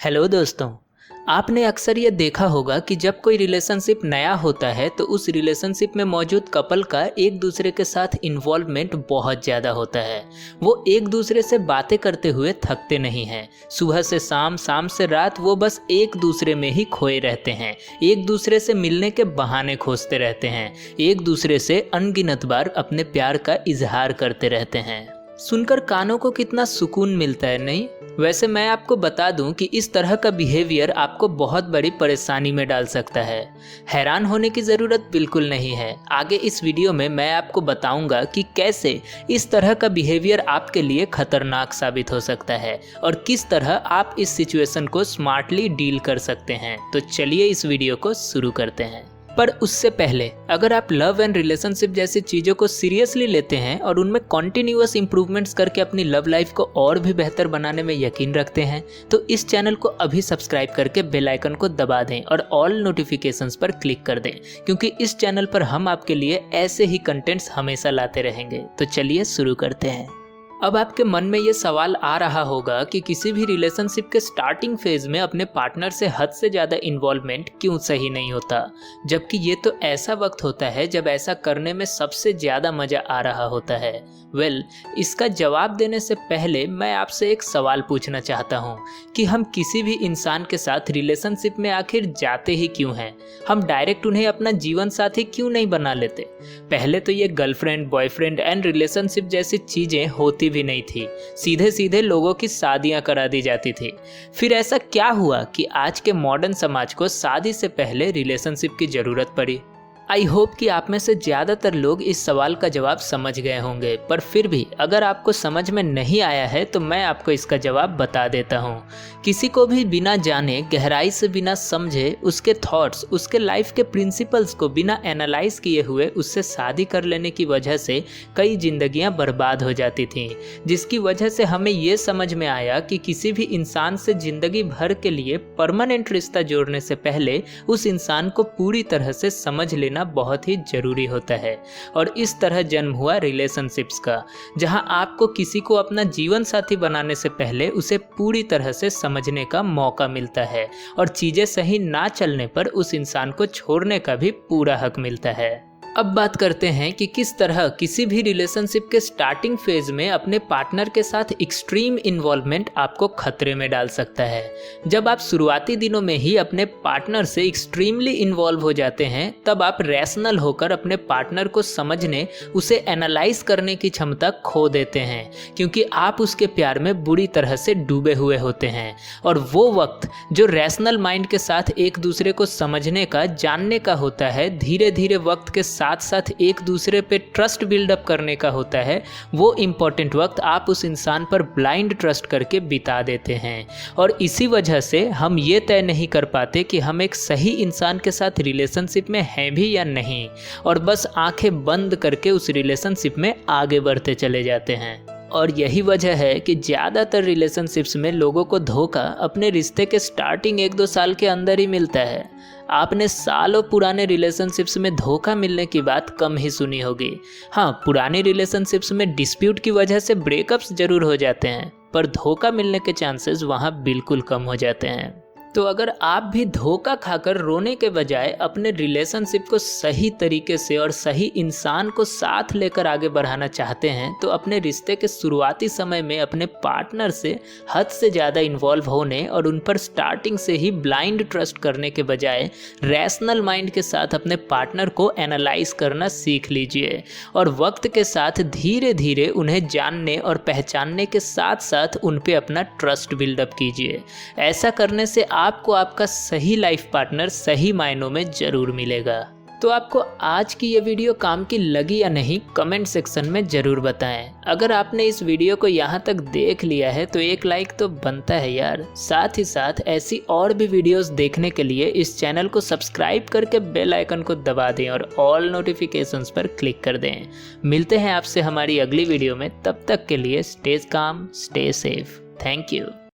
Hello दोस्तों। आपने अक्सर ये देखा होगा कि जब कोई रिलेशनशिप नया होता है तो उस रिलेशनशिप में मौजूद कपल का एक दूसरे के साथ इन्वॉल्वमेंट बहुत ज़्यादा होता है। वो एक दूसरे से बातें करते हुए थकते नहीं हैं। सुबह से शाम, शाम से रात वो बस एक दूसरे में ही खोए रहते हैं। एक दूसरे से मिलने के बहाने खोजते रहते हैं। एक दूसरे से अनगिनत बार अपने प्यार का इजहार करते रहते हैं। सुनकर कानों को कितना सुकून मिलता है, नहीं? वैसे मैं आपको बता दूं कि इस तरह का बिहेवियर आपको बहुत बड़ी परेशानी में डाल सकता है। हैरान होने की ज़रूरत बिल्कुल नहीं है। आगे इस वीडियो में मैं आपको बताऊंगा कि कैसे इस तरह का बिहेवियर आपके लिए खतरनाक साबित हो सकता है और किस तरह आप इस सिचुएशन को स्मार्टली डील कर सकते हैं। तो चलिए इस वीडियो को शुरू करते हैं। पर उससे पहले अगर आप लव एंड रिलेशनशिप जैसी चीज़ों को सीरियसली लेते हैं और उनमें कॉन्टिन्यूअस इंप्रूवमेंट्स करके अपनी लव लाइफ को और भी बेहतर बनाने में यकीन रखते हैं तो इस चैनल को अभी सब्सक्राइब करके बेल आइकन को दबा दें और ऑल नोटिफिकेशंस पर क्लिक कर दें, क्योंकि इस चैनल पर हम आपके लिए ऐसे ही कंटेंट्स हमेशा लाते रहेंगे। तो चलिए शुरू करते हैं। अब आपके मन में ये सवाल आ रहा होगा कि किसी भी रिलेशनशिप के स्टार्टिंग फेज में अपने पार्टनर से हद से ज़्यादा इन्वॉल्वमेंट क्यों सही नहीं होता, जबकि ये तो ऐसा वक्त होता है जब ऐसा करने में सबसे ज़्यादा मज़ा आ रहा होता है। इसका जवाब देने से पहले मैं आपसे एक सवाल पूछना चाहता हूँ कि हम किसी भी इंसान के साथ रिलेशनशिप में आखिर जाते ही क्यों हैं? हम डायरेक्ट उन्हें अपना जीवन साथी क्यों नहीं बना लेते? पहले तो ये गर्लफ्रेंड, बॉयफ्रेंड एंड रिलेशनशिप जैसी चीज़ें होती भी नहीं थी। सीधे सीधे लोगों की शादियां करा दी जाती थी। फिर ऐसा क्या हुआ कि आज के मॉडर्न समाज को शादी से पहले रिलेशनशिप की जरूरत पड़ी? आई होप कि आप में से ज़्यादातर लोग इस सवाल का जवाब समझ गए होंगे, पर फिर भी अगर आपको समझ में नहीं आया है तो मैं आपको इसका जवाब बता देता हूँ। किसी को भी बिना जाने, गहराई से बिना समझे, उसके थॉट्स, उसके लाइफ के प्रिंसिपल्स को बिना एनालाइज किए हुए उससे शादी कर लेने की वजह से कई जिंदगियाँ बर्बाद हो जाती थीं, जिसकी वजह से हमें ये समझ में आया कि किसी भी इंसान से ज़िंदगी भर के लिए परमानेंट रिश्ता जोड़ने से पहले उस इंसान को पूरी तरह से समझ लेना बहुत ही जरूरी होता है। और इस तरह जन्म हुआ रिलेशनशिप्स का, जहां आपको किसी को अपना जीवन साथी बनाने से पहले उसे पूरी तरह से समझने का मौका मिलता है और चीजें सही ना चलने पर उस इंसान को छोड़ने का भी पूरा हक मिलता है। अब बात करते हैं कि किस तरह किसी भी रिलेशनशिप के स्टार्टिंग फेज में अपने पार्टनर के साथ एक्सट्रीम इन्वॉल्वमेंट आपको खतरे में डाल सकता है। जब आप शुरुआती दिनों में ही अपने पार्टनर से एक्सट्रीमली इन्वॉल्व हो जाते हैं तब आप रैशनल होकर अपने पार्टनर को समझने, उसे एनालाइज करने की क्षमता खो देते हैं, क्योंकि आप उसके प्यार में बुरी तरह से डूबे हुए होते हैं। और वो वक्त जो रैशनल माइंड के साथ एक दूसरे को समझने का, जानने का होता है, धीरे धीरे वक्त के साथ साथ एक दूसरे पे ट्रस्ट बिल्डअप करने का होता है, वो इम्पोर्टेंट वक्त आप उस इंसान पर ब्लाइंड ट्रस्ट करके बिता देते हैं। और इसी वजह से हम ये तय नहीं कर पाते कि हम एक सही इंसान के साथ रिलेशनशिप में हैं भी या नहीं, और बस आंखें बंद करके उस रिलेशनशिप में आगे बढ़ते चले जाते हैं। और यही वजह है कि ज़्यादातर रिलेशनशिप्स में लोगों को धोखा अपने रिश्ते के स्टार्टिंग 1-2 साल के अंदर ही मिलता है। आपने सालों पुराने रिलेशनशिप्स में धोखा मिलने की बात कम ही सुनी होगी। हाँ, पुराने रिलेशनशिप्स में डिस्प्यूट की वजह से ब्रेकअप्स जरूर हो जाते हैं, पर धोखा मिलने के चांसेस वहाँ बिल्कुल कम हो जाते हैं। तो अगर आप भी धोखा खाकर रोने के बजाय अपने रिलेशनशिप को सही तरीके से और सही इंसान को साथ लेकर आगे बढ़ाना चाहते हैं तो अपने रिश्ते के शुरुआती समय में अपने पार्टनर से हद से ज़्यादा इन्वॉल्व होने और उन पर स्टार्टिंग से ही ब्लाइंड ट्रस्ट करने के बजाय रैशनल माइंड के साथ अपने पार्टनर को एनालाइज करना सीख लीजिए। और वक्त के साथ धीरे धीरे उन्हें जानने और पहचानने के साथ साथ उन पर अपना ट्रस्ट बिल्डअप कीजिए। ऐसा करने से आपको आपका सही लाइफ पार्टनर सही मायनों में जरूर मिलेगा। तो आपको आज की ये वीडियो काम की लगी या नहीं, कमेंट सेक्शन में जरूर बताएं। अगर आपने इस वीडियो को यहाँ तक देख लिया है तो एक लाइक तो बनता है यार। साथ ही साथ ऐसी और भी वीडियोस देखने के लिए इस चैनल को सब्सक्राइब करके बेल आइकन को दबा दें और ऑल नोटिफिकेशंस पर क्लिक कर दें। मिलते हैं आपसे हमारी अगली वीडियो में, तब तक के लिए stay calm, stay safe. Thank you.